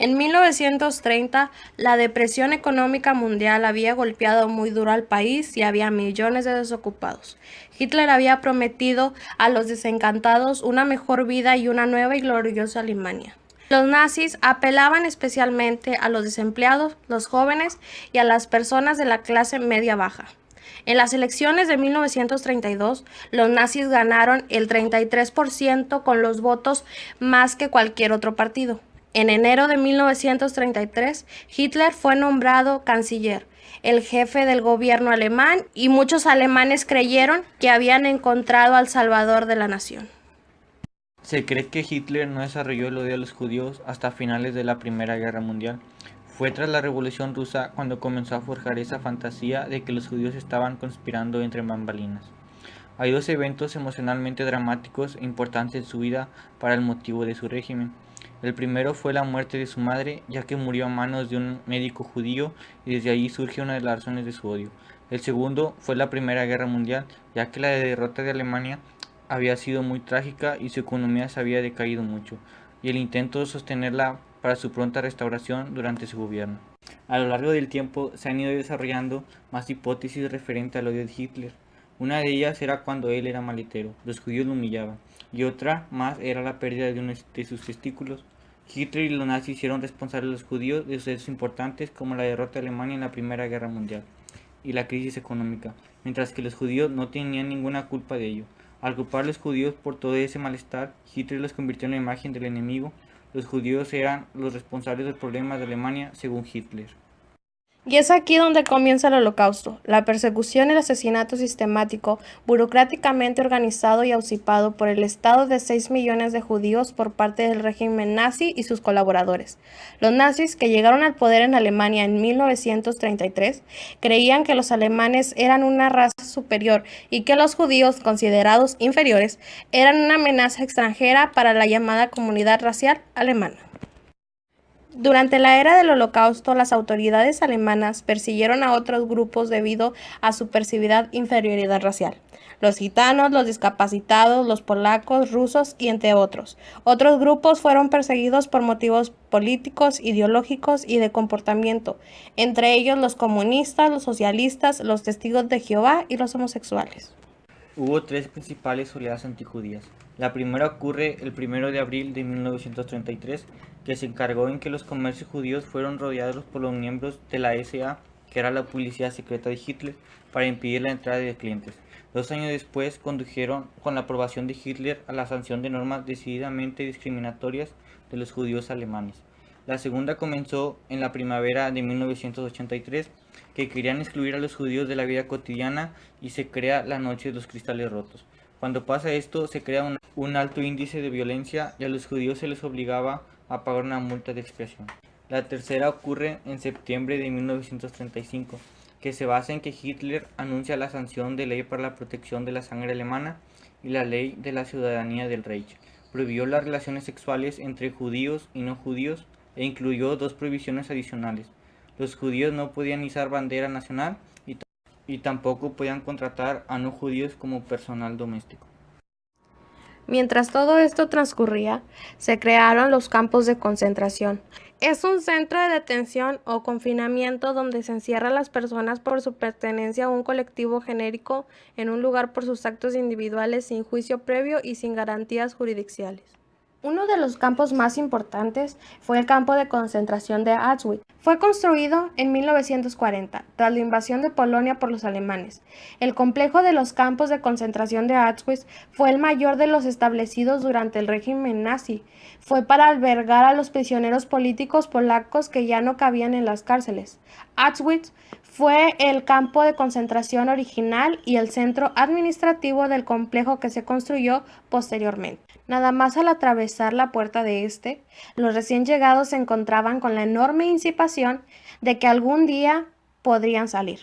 En 1930, la depresión económica mundial había golpeado muy duro al país y había millones de desocupados. Hitler había prometido a los desencantados una mejor vida y una nueva y gloriosa Alemania. Los nazis apelaban especialmente a los desempleados, los jóvenes y a las personas de la clase media-baja. En las elecciones de 1932, los nazis ganaron el 33% con los votos más que cualquier otro partido. En enero de 1933, Hitler fue nombrado canciller, el jefe del gobierno alemán, y muchos alemanes creyeron que habían encontrado al salvador de la nación. Se cree que Hitler no desarrolló el odio a los judíos hasta finales de la Primera Guerra Mundial. Fue tras la Revolución Rusa cuando comenzó a forjar esa fantasía de que los judíos estaban conspirando entre bambalinas. Hay dos eventos emocionalmente dramáticos e importantes en su vida para el motivo de su régimen. El primero fue la muerte de su madre, ya que murió a manos de un médico judío y desde ahí surge una de las razones de su odio. El segundo fue la Primera Guerra Mundial, ya que la derrota de Alemania había sido muy trágica y su economía se había decaído mucho, y el intento de sostenerla para su pronta restauración durante su gobierno. A lo largo del tiempo se han ido desarrollando más hipótesis referente al odio de Hitler. Una de ellas era cuando él era maletero, los judíos lo humillaban, y otra más era la pérdida de uno de sus testículos. Hitler y los nazis hicieron responsables a los judíos de sucesos importantes como la derrota de Alemania en la Primera Guerra Mundial y la crisis económica, mientras que los judíos no tenían ninguna culpa de ello. Al culpar a los judíos por todo ese malestar, Hitler los convirtió en la imagen del enemigo. Los judíos eran los responsables del problema de Alemania, según Hitler. Y es aquí donde comienza el Holocausto, la persecución y el asesinato sistemático, burocráticamente organizado y auspiciado por el Estado de 6 millones de judíos por parte del régimen nazi y sus colaboradores. Los nazis, que llegaron al poder en Alemania en 1933, creían que los alemanes eran una raza superior y que los judíos, considerados inferiores, eran una amenaza extranjera para la llamada comunidad racial alemana. Durante la era del Holocausto, las autoridades alemanas persiguieron a otros grupos debido a su percibida inferioridad racial. Los gitanos, los discapacitados, los polacos, rusos y entre otros. Otros grupos fueron perseguidos por motivos políticos, ideológicos y de comportamiento, entre ellos los comunistas, los socialistas, los testigos de Jehová y los homosexuales. Hubo tres principales oleadas antijudías. La primera ocurre el 1 de abril de 1933, que se encargó en que los comercios judíos fueron rodeados por los miembros de la SA, que era la policía secreta de Hitler, para impedir la entrada de clientes. 2 años después condujeron, con la aprobación de Hitler, a la sanción de normas decididamente discriminatorias de los judíos alemanes. La segunda comenzó en la primavera de 1983, que querían excluir a los judíos de la vida cotidiana y se crea la Noche de los Cristales Rotos. Cuando pasa esto, se crea un alto índice de violencia y a los judíos se les obligaba a pagar una multa de expiación. La tercera ocurre en septiembre de 1935, que se basa en que Hitler anuncia la sanción de ley para la protección de la sangre alemana y la ley de la ciudadanía del Reich. Prohibió las relaciones sexuales entre judíos y no judíos e incluyó dos prohibiciones adicionales. Los judíos no podían izar bandera nacional y tampoco podían contratar a no judíos como personal doméstico. Mientras todo esto transcurría, se crearon los campos de concentración. Es un centro de detención o confinamiento donde se encierra a las personas por su pertenencia a un colectivo genérico en un lugar por sus actos individuales sin juicio previo y sin garantías jurisdiccionales. Uno de los campos más importantes fue el campo de concentración de Auschwitz. Fue construido en 1940, tras la invasión de Polonia por los alemanes. El complejo de los campos de concentración de Auschwitz fue el mayor de los establecidos durante el régimen nazi. Fue para albergar a los prisioneros políticos polacos que ya no cabían en las cárceles. Auschwitz fue el campo de concentración original y el centro administrativo del complejo que se construyó posteriormente. Nada más al atravesar la puerta de este, los recién llegados se encontraban con la enorme anticipación de que algún día podrían salir.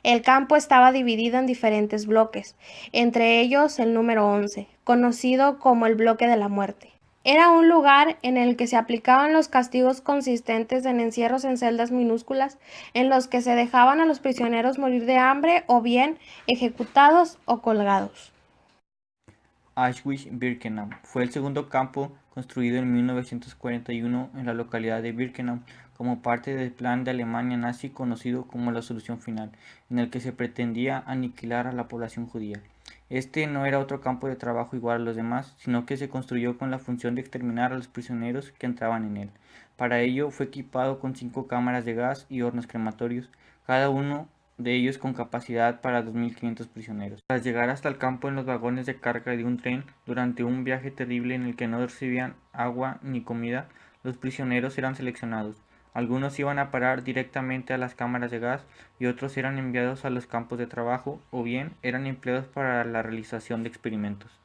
El campo estaba dividido en diferentes bloques, entre ellos el número 11, conocido como el bloque de la muerte. Era un lugar en el que se aplicaban los castigos consistentes en encierros en celdas minúsculas, en los que se dejaban a los prisioneros morir de hambre o bien ejecutados o colgados. Auschwitz-Birkenau fue el segundo campo construido en 1941 en la localidad de Birkenau, como parte del plan de Alemania nazi conocido como la Solución Final, en el que se pretendía aniquilar a la población judía. Este no era otro campo de trabajo igual a los demás, sino que se construyó con la función de exterminar a los prisioneros que entraban en él. Para ello fue equipado con 5 cámaras de gas y hornos crematorios, cada uno de ellos con capacidad para 2.500 prisioneros. Tras llegar hasta el campo en los vagones de carga de un tren, durante un viaje terrible en el que no recibían agua ni comida, los prisioneros eran seleccionados. Algunos iban a parar directamente a las cámaras de gas y otros eran enviados a los campos de trabajo o bien eran empleados para la realización de experimentos.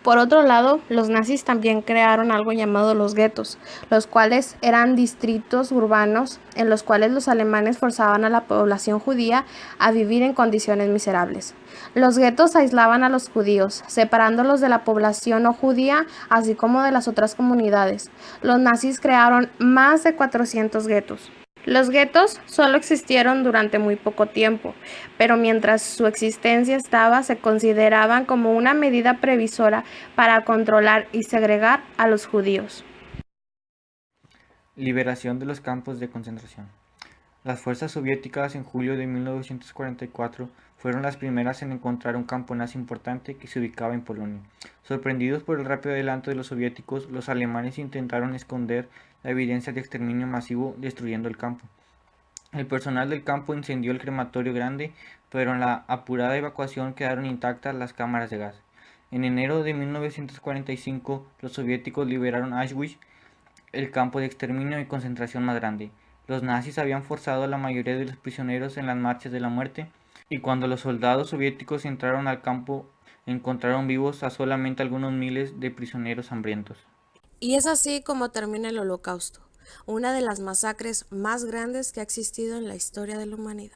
Por otro lado, los nazis también crearon algo llamado los guetos, los cuales eran distritos urbanos en los cuales los alemanes forzaban a la población judía a vivir en condiciones miserables. Los guetos aislaban a los judíos, separándolos de la población no judía, así como de las otras comunidades. Los nazis crearon más de 400 guetos. Los guetos solo existieron durante muy poco tiempo, pero mientras su existencia estaba, se consideraban como una medida previsora para controlar y segregar a los judíos. Liberación de los campos de concentración. Las fuerzas soviéticas en julio de 1944 fueron las primeras en encontrar un campo nazi importante que se ubicaba en Polonia. Sorprendidos por el rápido adelanto de los soviéticos, los alemanes intentaron esconder la evidencia de exterminio masivo destruyendo el campo. El personal del campo incendió el crematorio grande, pero en la apurada evacuación quedaron intactas las cámaras de gas. En enero de 1945, los soviéticos liberaron Auschwitz, el campo de exterminio y concentración más grande. Los nazis habían forzado a la mayoría de los prisioneros en las marchas de la muerte, y cuando los soldados soviéticos entraron al campo, encontraron vivos a solamente algunos miles de prisioneros hambrientos. Y es así como termina el Holocausto, una de las masacres más grandes que ha existido en la historia de la humanidad.